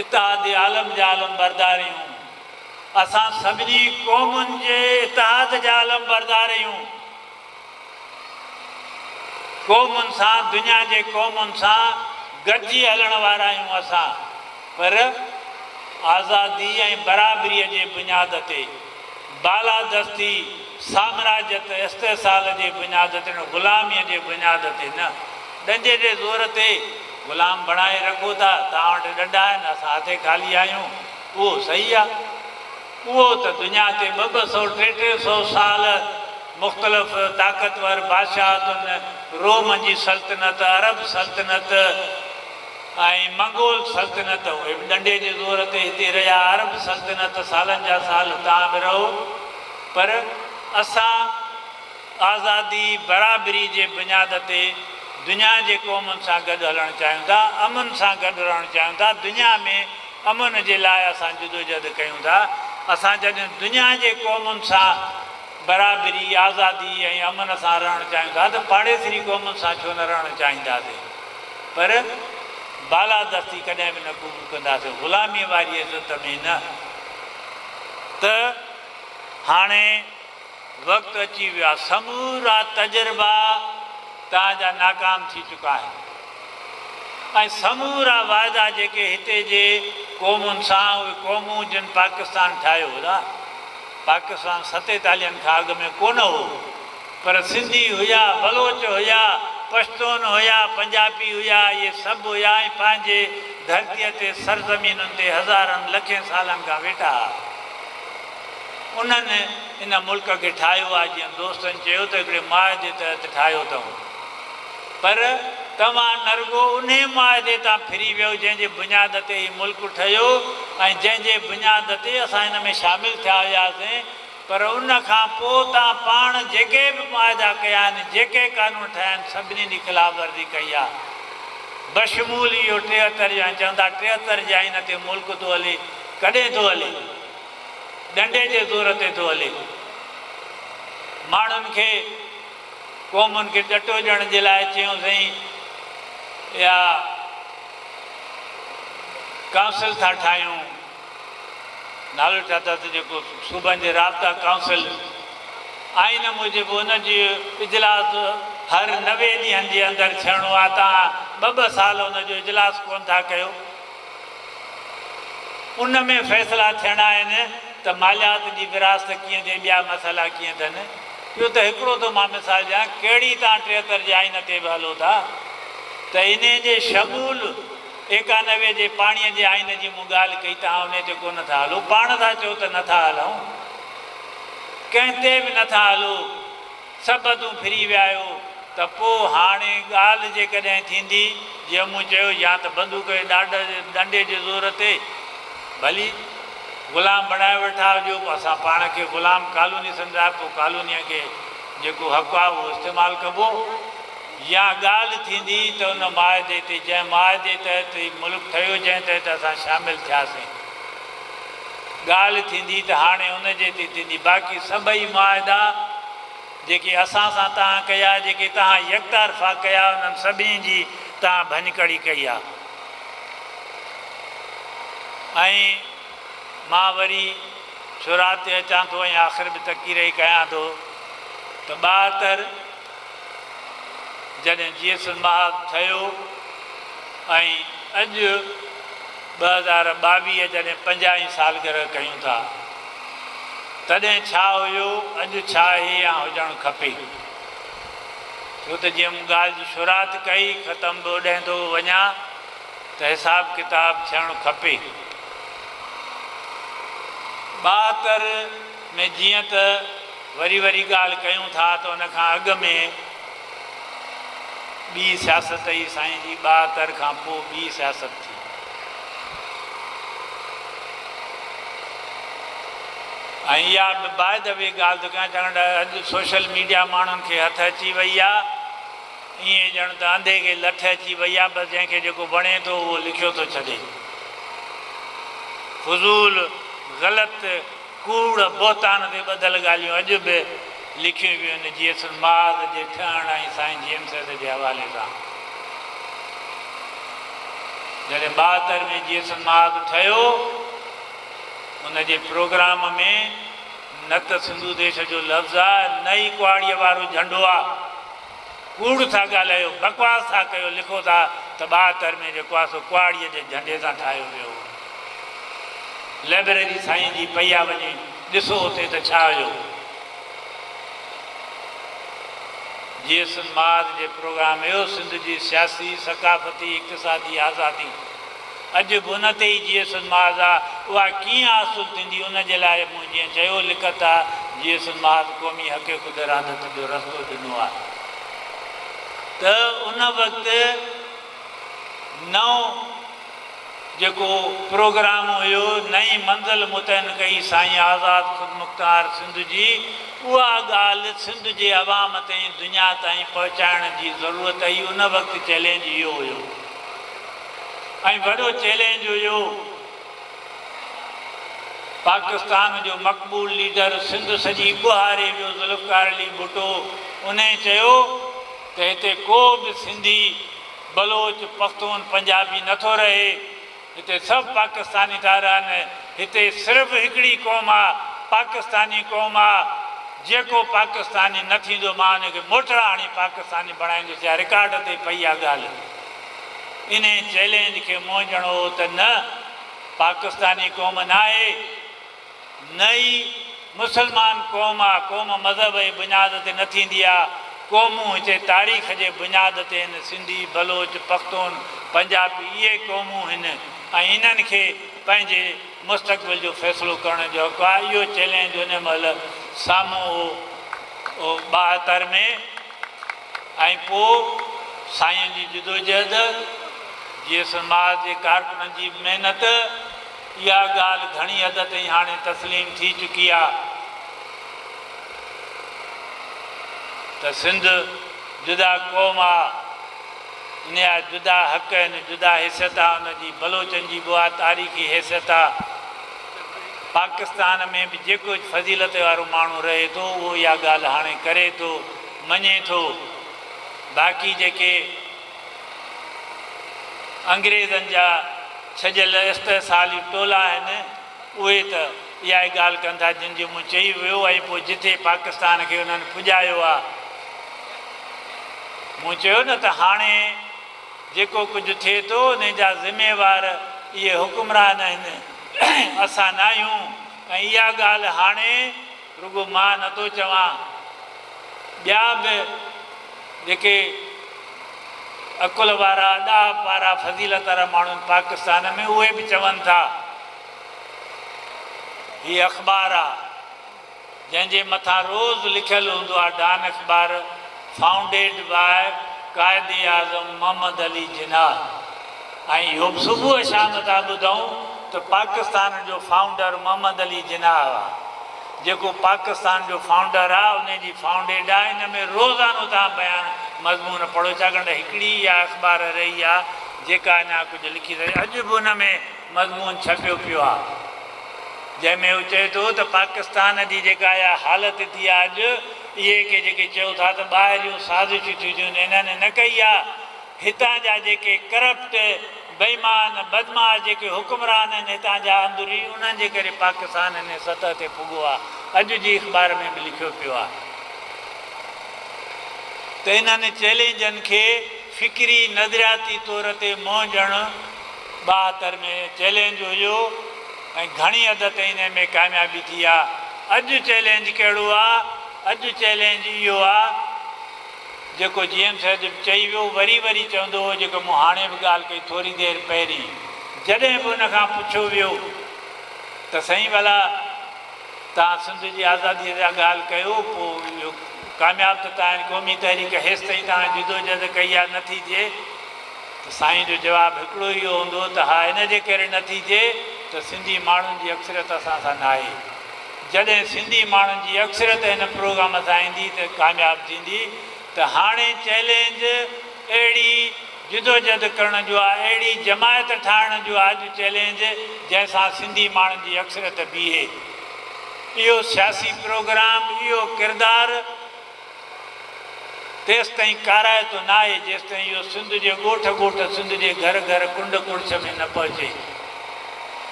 इतिहाद आलम जा आलम बरदार आहियूं। असां सभिनी क़ौमुनि जे इतिहाद जा आलम बरदार आहियूं। क़ौमुनि सां, दुनिया जे क़ौमुनि सां गॾिजी हलण वारा आहियूं असां। पर आज़ादी ऐं बराबरीअ जे बुनियाद ते, बालादस्ती, साम्राज्यत, इस्तेसाल जे बुनियाद ते, ग़ुलामीअ जे बुनियाद ते न। ॾंडे जे ज़ोर ते ग़ुलाम बणाए रखो था, तव्हां वटि ॾंडा आहिनि, असां हथे ख़ाली आहियूं, उहो सही आहे। उहो त दुनिया ते 200-300 साल मुख़्तलिफ़ ताक़तवर बादशाहतुनि, रोम जी सल्तनत, अरब सल्तनत ऐं मंगोल सल्तनत, उहे बि डंडे जे ज़ोर ते हिते रहिया। अरब सल्तनत सालनि जा साल तव्हां बि रहो, पर असां आज़ादी बराबरी जे बुनियाद ते दुनिया जे क़ौमुनि सां गॾु हलणु चाहियूं था, अमन सां गॾु रहणु चाहियूं था। दुनिया में अमन जे लाइ असां जुदोजहद कयूं था। असां जॾहिं दुनिया जे क़ौमुनि सां बराबरी, आज़ादी ऐं अमन सां रहणु चाहियूं था त पाड़ेसरी क़ौमुनि सां छो न रहणु चाहींदासीं? पर बालादस्ती कॾहिं बि न क़बूल कंदासीं, ग़ुलामीअ वारी इज़त में न। त हाणे वक़्तु अची वियो आहे, समूरा तजुर्बा तव्हांजा नाकाम थी चुका आहिनि ऐं समूरा वाइदा जेके हिते जे क़ौमुनि सां, उहे क़ौमूं जिन पाकिस्तान ठाहियो हुआ, पाकिस्तान 47 खां अॻु में कोन हो, पर सिंधी हुया, बलोच हुया, पश्तून हुया, पंजाबी हुया, इहे सभु हुया ऐं पंहिंजे धरतीअ ते सरज़मीनुनि ते हज़ारनि लखें सालनि खां वेठा हुआ। उन्हनि इन मुल्क खे ठाहियो आहे, जीअं दोस्तनि चयो त हिकिड़े मुआदे तहत ठाहियो अथऊं, पर तव्हां न रुॻो उन मुआदे तां फिरी वियो जंहिंजे बुनियाद ते ही मुल्क ठहियो ऐं जंहिंजे बुनियाद ते असां हिन में शामिलु थिया हुआसीं, पर उन खां पोइ तव्हां पाण जेके बि मुआदा कया आहिनि, जेके कानून ठाहिया आहिनि, सभिनी जी ख़िलाफ़ वर्ज़ी कई आहे, बशमूल इहो 73 जा चवंदा 73 जा हिन ते मुल्क थो हले। कॾहिं थो हले? डंडे जे ज़ोर ते थो हले। माण्हुनि खे, क़ौमुनि खे ॾटो ॾियण जे लाइ चयूंसीं या काउंसिल था ठाहियूं, नालो छा अथसि जेको सूबनि जे राब्ता काउंसिल, आइन मूजिबि हुनजी इजलास हर 90 ॾींहंनि जे अंदरि थियणो आहे। तव्हां 2-2 साल हुनजो इजलास कोन था कयो। उन में फ़ैसिला थियणा आहिनि त मालियात जी विरासत कीअं थिए, ॿिया मसाइला कीअं थियनि। इहो त हिकिड़ो थो मां मिसाल ॾियां, कहिड़ी तव्हां 73 जे आइन ते बि हलो था त इन जे शमूल 91 जे पाणीअ जे आइन जी मूं ॻाल्हि कई, तव्हां उन ते कोन था हलो, पाण था चओ त नथा हलूं, कंहिं ते बि नथा हलो, सबतूं फिरी विया आहियो। त पोइ हाणे ॻाल्हि जेकॾहिं थींदी, जीअं मूं चयो, या त बंदूक जे डंडे जे ज़ोर ते भली ग़ुलाम बणाए वेठा हुजो, असां पाण खे ग़ुलाम कॉलोनी सम्झा, पोइ कॉलोनीअ खे जेको हक़ु आहे उहो इस्तेमालु कबो, या ॻाल्हि थींदी त उन मुआदे ते, जंहिं मुआदे तहत मुल्क ठहियो, जंहिं तहत असां शामिलु थियासीं, ॻाल्हि थींदी त हाणे उनजे ते थींदी। बाक़ी सभई मुआदा जेके असां सां तव्हां कया, जेके तव्हां यकतरफ़ा कया, उन्हनि सभिनी जी तव्हां भञकड़ी कई आहे। ऐं मां वरी शुरात ते अचां थो ऐं आख़िर बि तकीर ई कयां थो त 72 जॾहिं GS महाद ठहियो ऐं अॼु 2022 जॾहिं 50 सालगिरह कयूं था, तॾहिं छा हुयो, अॼु छा आहे या हुजणु खपे। छो त जीअं मूं ॻाल्हि जी शुरात कई, ख़तम बि ओॾाईंदो वञा त हिसाब किताब थियणु खपे। 72 में जीअं त वरी ॻाल्हि कयूं था त उन खां अॻु में ॿी सियासत ई साईं जी, 72 खां पोइ ॿी सियासत थी। ऐं इहा बि बाय द वे ॻाल्हि थो कयां, चवण अॼु सोशल मीडिया माण्हुनि खे हथु अची वई आहे, ईअं ॼण त अंधे खे लठ अची वई आहे, बसि जंहिंखे जेको वणे थो उहो लिखियो थो छॾे। फज़ूल ग़लति कूड़ बोतान ते ॿधल ॻाल्हियूं अॼु बि लिखियूं वियूं आहिनि GS महाद जे ठहण ऐं साईं GM साहिब जे हवाले सां। जॾहिं 72 में GS महाद ठहियो, उनजे प्रोग्राम में न त सिंधु देश जो लफ़्ज़ आहे, न ई कुआड़ीअ वारो झंडो आहे, कूड़ था ॻाल्हायो, बकवास था कयो, लिखो था त 72 में जेको आहे सो कुआड़ीअ जे झंडे सां ठाहियो वियो। लाइब्रेरी साईं जी पई आहे, वञी ॾिसो उते त छा हुयो। GS महाद जे प्रोग्राम इहो, सिंध जी सियासी, सक़ाफ़ती, इक़्तिसादी आज़ादी अॼु बि उन ते ई जीअं सुनमाज़ आहे उहा कीअं हासिलु थींदी उन जे लाइ मूं जीअं चयो लिखत आहे जीअं सुनमाज़ क़ौमी हक़ ख़ुदि इरादत जो रस्तो ॾिनो आहे त उन वक़्तु नओं जेको प्रोग्राम हुयो नई मंज़िल मुतयन कई साईं आज़ाद ख़ुदि मुख़्तार सिंध जी उहा ॻाल्हि सिंध जे अवाम ताईं दुनिया ताईं पहुचाइण जी ज़रूरत हुई उन वक़्तु चैलेंज इहो हुयो ऐं वॾो चैलेंज हुयो पाकिस्तान जो मक़बूल लीडर सिंध सॼी ॻुहारे वियो ज़ुल्फ़कार अली भुट्टो उन चयो त हिते को बि सिंधी बलोच पख़्तून पंजाबी नथो रहे हिते सभु पाकिस्तानी था रहनि हिते सिर्फ़ु हिकिड़ी क़ौम आहे पाकिस्तानी क़ौम आहे जेको पाकिस्तानी न थींदो मां हुनखे मोटड़ा हणी पाकिस्तानी बणाईंदुसि या रिकॉर्ड ते पई आहे ॻाल्हि इन चैलेंज खे मोइजणो हो त न पाकिस्तानी क़ौम न आहे नई मुसलमान क़ौम आहे क़ौम मज़हब जी बुनियाद ते न थींदी आहे क़ौमूं हिते तारीख़ जे बुनियाद ते आहिनि सिंधी बलोच पख़्तून पंजाबी इहे क़ौमूं आहिनि ऐं इन्हनि खे पंहिंजे मुस्तक़बिल जो फ़ैसिलो करण जो हक़ु आहे इहो चैलेंज उन महिल साम्हूं हो 72 में ऐं पोइ साईं जी जदोजहद जीअं समाज जे कारकुननि जी महिनत इहा ॻाल्हि घणी हद ताईं हाणे तस्लीम थी चुकी आहे त सिंध जुदा क़ौम आहे इन जा जुदा हक़ आहिनि जुदा हैसियत आहे उनजी बलोचनि जी बि आहे तारीख़ी हैसियत आहे पाकिस्तान में बि जेको फज़ीलत वारो माण्हू रहे थो उहो इहा ॻाल्हि हाणे करे थो मञे थो बाक़ी जेके अंग्रेज़नि जा छॼल इस्तेसाली टोला आहिनि उहे त इहा ई ॻाल्हि कनि था जिन जो मूं चई वियो ऐं पोइ जिथे पाकिस्तान खे उन्हनि पुॼायो आहे मूं चयो न त हाणे जेको कुझु थिए थो उन जा ज़िम्मेवार इहे हुकुमरान आहिनि असां न आहियूं ऐं इहा ॻाल्हि हाणे रुॻो मां नथो चवां ॿिया बि जेके अकुल वारा ॾाह वारा फज़ीलत वारा माण्हू पाकिस्तान में उहे बि चवनि था हीअ अख़बार आहे जंहिंजे मथां रोज़ु लिखियलु हूंदो आहे डान अख़बार फाउंडेड बाय क़ाइदे आज़म मोहम्मद अली जिन्ना ऐं इहो बि सुबुह शाम था ॿुधूं त पाकिस्तान जो फाउंडर मोहम्मद अली जिन्ना आहे जेको पाकिस्तान जो फाउंडर आहे उन जी फाउंडेड आहे इन में रोज़ानो तव्हां बयानु मज़मून पढ़ो छाकाणि त हिकिड़ी इहा अख़बार रही आहे जेका अञा कुझु लिखी रही अॼु बि उन में मज़मून छपियो पियो आहे जंहिंमें हू चए थो त पाकिस्तान जी जेका इहा हालति थी आहे अॼु इहे के जेके चयो था त ॿाहिरियूं साज़िशूं थियूं इन्हनि न कई आहे हितां जा जेके करप्ट बेईमान बदमाश जेके हुकुमरान आहिनि हितां जा अंदरूनी उन्हनि जे करे पाकिस्तान इन सतह ते पुॻो आहे अॼु जी अख़बार में बि लिखियो पियो आहे त इन्हनि चैलेंजनि खे फ़िक्री नज़रियाती तौर ते मोइजणु 72 में चैलेंज हुयो ऐं घणी हद ताईं इन में कामयाबी थी आहे अॼु चैलेंज कहिड़ो आहे अॼु चैलेंज इहो आहे जेको जीएम साहिब चई वियो वरी वरी चवंदो हो जेको मूं हाणे बि ॻाल्हि कई थोरी देरि पहिरीं जॾहिं बि उन खां पुछियो वियो त साईं भला तव्हां सिंध जी आज़ादीअ जा ॻाल्हि कयो पोइ इहो कामयाबु त तव्हां क़ौमी तहरीक हेसि ताईं तव्हां जदोजहद कई आहे नथी थिए त साईं जो जवाबु हिकिड़ो इहो हूंदो त हा इनजे करे नथी थिए त सिंधी माण्हुनि जी अक्सरियत असां सां न आहे जॾहिं सिंधी माण्हुनि जी अक्सरियत हिन प्रोग्राम सां ईंदी त कामयाबु थींदी त हाणे चैलेंज अहिड़ी जदोजहद करण जो आहे अहिड़ी जमायत ठाहिण जो आहे अॼु चैलेंज जंहिंसां सिंधी माण्हुनि जी अक्सरियत बीहे इहो सियासी प्रोग्राम इहो किरदारु तेसि ताईं काराइतो न आहे जेसि ताईं इहो सिंध जे ॻोठ ॻोठ सिंध जे घर घर कुंड कुड़छ में न पहुचे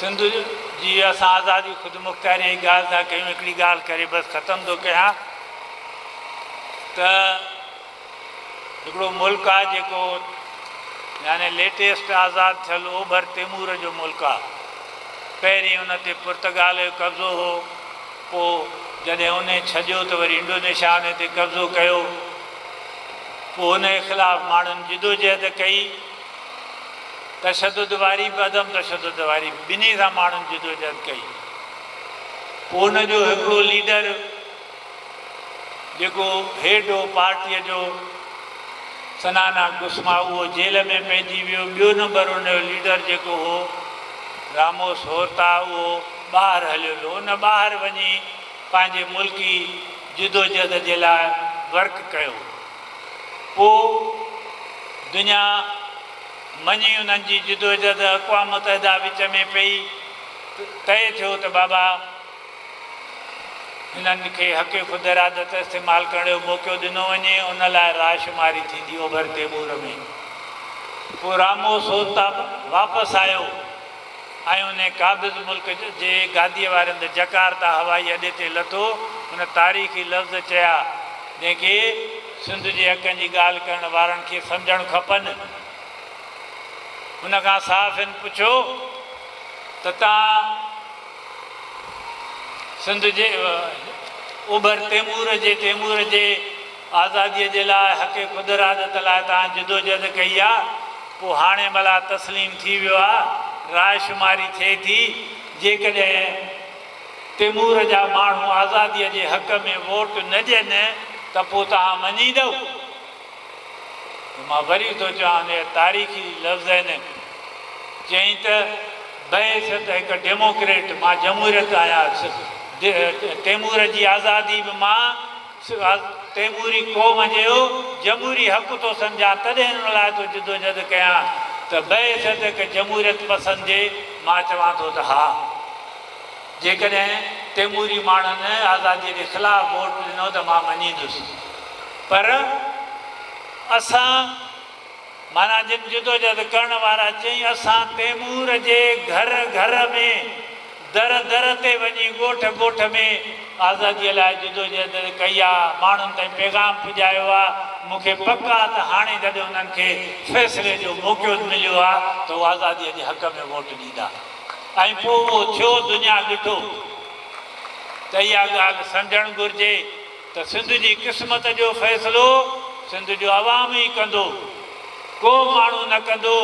सिंध जी असां आज़ादी ख़ुदि मुख़्तियारी जी ॻाल्हि था कयूं हिकिड़ी ॻाल्हि करे बसि ख़तमु थो कयां त हिकिड़ो मुल्क आहे जेको यानी लेटेस्ट आज़ादु थियल ओभर तैमूर जो मुल्क आहे पहिरीं उन ते पुर्तगाल जो कब्ज़ो हो पोइ जॾहिं उन छॾियो त वरी इंडोनेशिया उन ते कब्ज़ो कयो पोइ हुन जे ख़िलाफ़ु माण्हुनि जिदोजहद कई, तशदुद वारी बि अदम तशदुद वारी ॿिन्ही सां माण्हुनि जिदोजहद कई। पोइ हुनजो हिकिड़ो लीडर जेको हेड हो पार्टीअ जो, सनाना गुस्मा, उहो जेल में पइजी वियो। ॿियो नंबर हुनजो लीडर जेको हो रामोस होरता, उहो ॿाहिरि हलियो वियो। हुन ॿाहिरि वञी पंहिंजे मुल्की जिदोजहद जे लाइ वर्क कयो। पोइ दुनिया मञी उन्हनि जी जिदोजहद, अक़वाम मुतहिदा विच में पई, तय थियो त बाबा हिननि खे हक़ ख़ुद इरादत इस्तेमालु करण जो मौक़ो ॾिनो वञे, उन लाइ राशुमारी थींदी ओभर तैमूर में। पोइ रामोस होरता वापसि आयो ऐं उन क़ाबिज़ मुल्क जे गादीअ वारे हंधि जकार्ता हवाई अॾे ते लथो। हुन तारीख़ी लफ़्ज़ चया जंहिंखे सिंध जे हक़नि जी ॻाल्हि करण वारनि खे सम्झणु खपनि। हुन खां साफ़ हिन पुछियो त तव्हां सिंध जे ओभर तैमूर जे आज़ादीअ जे लाइ हक़ ख़ुद इरादत लाइ तव्हां जिदोजहद कई आहे, पोइ हाणे भला तस्लीम थी वियो आहे, रायशुमारी थिए थी, जेकॾहिं तैमूर जा माण्हू आज़ादीअ जे हक़ में वोट न ॾियनि त पोइ तव्हां मञींदव? मां वरी थो चवां, उन तारीख़ी लफ़्ज़ आहिनि। चई त बहस त हिकु डेमोक्रेट, मां जमहूरियत आहियां, तैमूर जी आज़ादी बि मां तैमूरी क़ौम जो जमहूरी हक़ थो सम्झां, तॾहिं हिन लाइ थो जिदोजहद कयां। त बहस त हिकु जमहूरियत पसंदि जे, मां चवां थो त हा, जेकॾहिं तैमूरी माण्हुनि आज़ादीअ जे ख़िलाफ़ु वोट ॾिनो त मां मञींदुसि। पर असां माना जिन जिदोजहद करण वारा चई, असां तैमूर जे घर घर में, दर दर ते वञी, ॻोठ ॻोठ में आज़ादीअ लाइ जिदोजहद कई आहे, माण्हुनि ताईं पैगाम पुॼायो आहे। मूंखे पक आहे त हाणे जॾहिं उन्हनि खे फ़ैसिले जो मौक़ो मिलियो आहे त उहे आज़ादीअ जे हक़ में वोट ॾींदा। ऐं पोइ उहो थियो, दुनिया ॾिठो त इहा ॻाल्हि सम्झणु घुरिजे त सिंध जी क़िस्मत जो फ़ैसिलो सिंध जो अवाम ई कंदो, को माण्हू न कंदो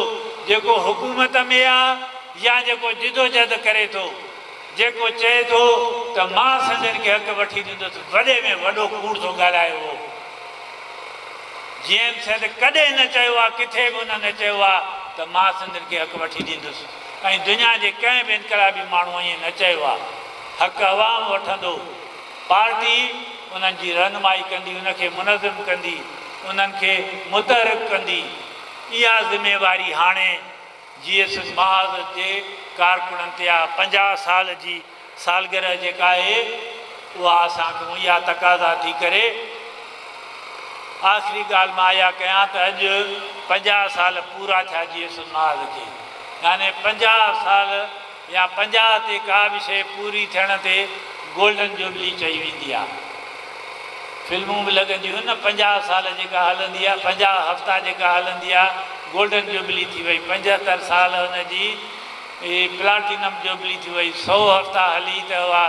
जेको हुकूमत में आहे या जेको जिदोजहद करे थो, जेको चए थो त मां सिंधियुनि खे हक़ वठी ॾींदुसि, वॾे में वॾो कूड़ थो ॻाल्हाए। उहो जीअं सिंध कॾहिं न चयो आहे, किथे बि उन न चयो आहे त मां सिंधियुनि खे हक़ वठी ॾींदुसि। ऐं दुनिया जे कंहिं बि इनकलाबी माण्हू ईअं न चयो आहे। हक़ अवाम वठंदो, पार्टी उन्हनि जी रहनुमाई कंदी, उनखे मुनज़िम कंदी, उन्हनि खे मुतहरिक कंदी। इहा ज़िम्मेवारी हाणे GS महाज़ जे कारकुननि ते आहे। 50 साल जी सालगिरह जेका आहे उहा असांखे इहा तक़ाज़ा थी करे। आख़िरी ॻाल्हि मां इहा कयां त अॼु 50 साल पूरा थिया GS महाज़ खे, यानी 50 साल या 50 ते का बि शइ पूरी थियण ते गोल्डन जुबली चई वेंदी आहे। फिल्मूं बि लॻंदियूं आहिनि न, 50 साल जेका हलंदी आहे, 50 हफ़्ता जेका हलंदी आहे, गोल्डन जुबली थी वई। 75 साल हुनजी प्लाटिनम जुबली थी वई। 100 हफ़्ता हली त उहा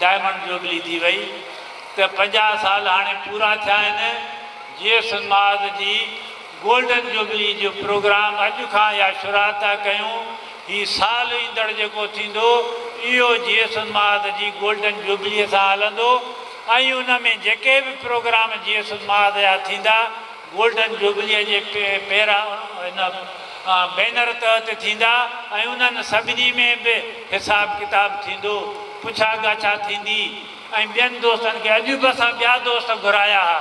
डायमंड जुबली थी वई। त 50 साल हाणे पूरा थिया आहिनि। GS महाज़ जी गोल्डन जुबली जो प्रोग्राम अॼु खां या शुरू था कयूं। हीउ साल ईंदड़ जेको थींदो इहो GS महाज़ जी गोल्डन जुबलीअ सां हलंदो। ऐं उन में जेके बि प्रोग्राम GS महाज़ जा थींदा गोल्डन जुबलीअ जे पहिरां हिन बैनर तहत थींदा। ऐं उन्हनि सभिनी में बि हिसाब किताब थींदो, पुछा गाछा थींदी। ऐं ॿियनि दोस्तनि खे अॼु बि असां ॿिया दोस्त घुराया हुआ।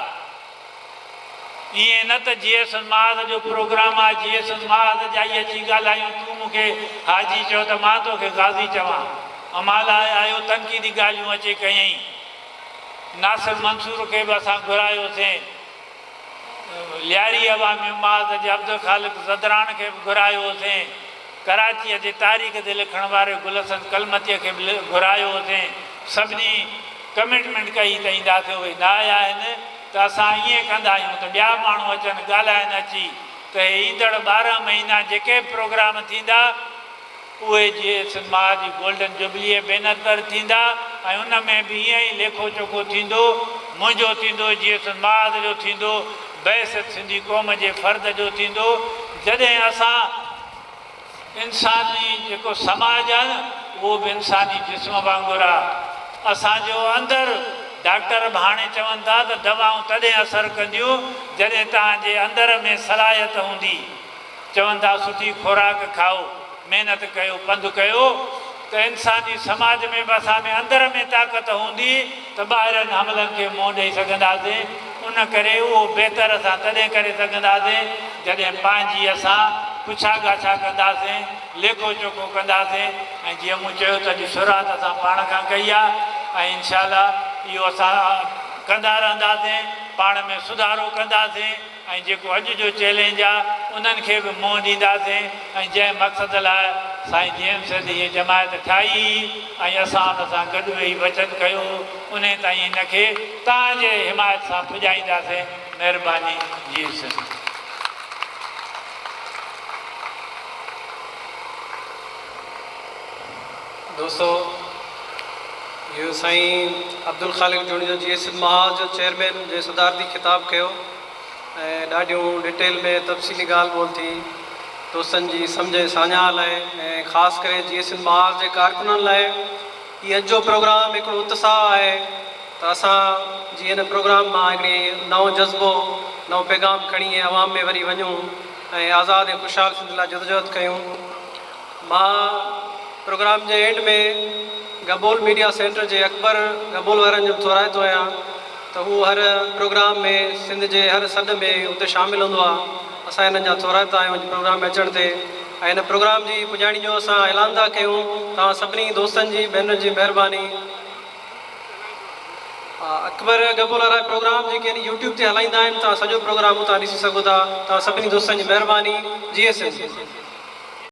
ईअं न त GS महाज़ जो प्रोग्राम आहे, GS महाज़ जा ई अची ॻाल्हायूं, तूं मूंखे हाजी चओ त मां तोखे गाज़ी चवां। अमाल आयो तनक़ीदी ॻाल्हियूं अचे कयईं। नासिर मंसूर खे बि असां घुरायोसीं। लियारी अवामी महाज़ जे अब्दुल ख़ालिक ज़दरान खे बि घुरायोसीं। कराचीअ जे तारीख़ ते लिखण वारे गुलसन कलमतीअ खे बि घुरायोसीं। सभिनी कमिटमेंट कई त ईंदासीं, उहे न आया आहिनि। त असां ईअं कंदा आहियूं त ॿिया माण्हू अचनि ॻाल्हाइनि अची त ईंदड़ 12 महीना जेके प्रोग्राम थींदा उहे GS महाज़ जी गोल्डन जुबलीअ बैनर तर थींदा। ऐं उन में बि ईअं ई लेखो चोखो थींदो। मुंहिंजो थींदो, GS महाज़ जो थींदो, बहसत सिंधी क़ौम जे फ़र्द जो थींदो जॾहिं असां इंसानी जेको समाज आहे न उहो बि इंसानी जिस्म वांगुरु आहे। असांजो अंदरि डॉक्टर बि हाणे चवनि था त दवाऊं तॾहिं असरु कंदियूं जॾहिं तव्हांजे अंदरि में सलाहियत हूंदी। चवनि था सुठी खुराक खाओ, महिनत कयो, पंधु कयो, त इंसानी समाज में बि असां में अंदरि में ताक़त हूंदी त ॿाहिरनि हमलनि खे मुंहुं ॾेई सघंदासीं। उन करे उहो बहितर असां तॾहिं करे सघंदासीं जॾहिं पंहिंजी असां पुछा गाछा कंदासीं, लेखो चोखो कंदासीं। ऐं जीअं मूं चयो त अॼु शुरूआत असां पाण खां कई आहे ऐं इनशा इहो असां कंदा रहंदासीं, पाण में सुधारो कंदासीं ऐं जेको अॼु जो चैलेंज आहे उन्हनि खे बि मुंहुं ॾींदासीं। ऐं जंहिं मक़सद लाइ साईं जेम्स जी जमायत ठाही ऐं असां उन सां गॾु वेही बचत कयो, उन ताईं हिनखे तव्हांजे हिमायत सां पुॼाईंदासीं। महिरबानी जी साईं। दोस्तों, इहो साईं अब्दुल ख़ालिक जोड़ी जो GSM महाज जो चेयरमैन जे सदारती ख़िताब कयो ऐं ॾाढियूं डिटेल में तफ़सीली ॻाल्हि ॿोल थी दोस्तनि जी सम्झ साञा लाइ ऐं ख़ासि करे GSM महाज जे कारकुननि लाइ इहो अॼु जो प्रोग्राम हिकिड़ो उत्साह आहे त असां जीअं हिन प्रोग्राम मां हिकिड़ी नओं जज़्बो नओं पैगाम खणी अवाम में वरी वञूं ऐं आज़ादु ऐं ख़ुशहाल सिंध लाइ जदोजहद कयूं। मां प्रोग्राम जे एंड में गबोल मीडिया सेंटर जे अकबर गबोल वारनि जो थोराइतो आहियां त हू हर प्रोग्राम में सिंध जे हर सॾ में उते शामिलु हूंदो आहे। असां हिननि जा थोराइता आहियूं प्रोग्राम में अचण ते ऐं हिन प्रोग्राम जी पुॼाणी जो असां ऐलान था कयूं। तव्हां सभिनी दोस्तनि जी भेनरुनि जी महिरबानी। अकबर गबोल वारा प्रोग्राम जेके यूट्यूब ते हलाईंदा आहिनि, तव्हां सॼो प्रोग्राम उतां ॾिसी सघो था। तव्हां सभिनी दोस्तनि जी महिरबानी। GSM।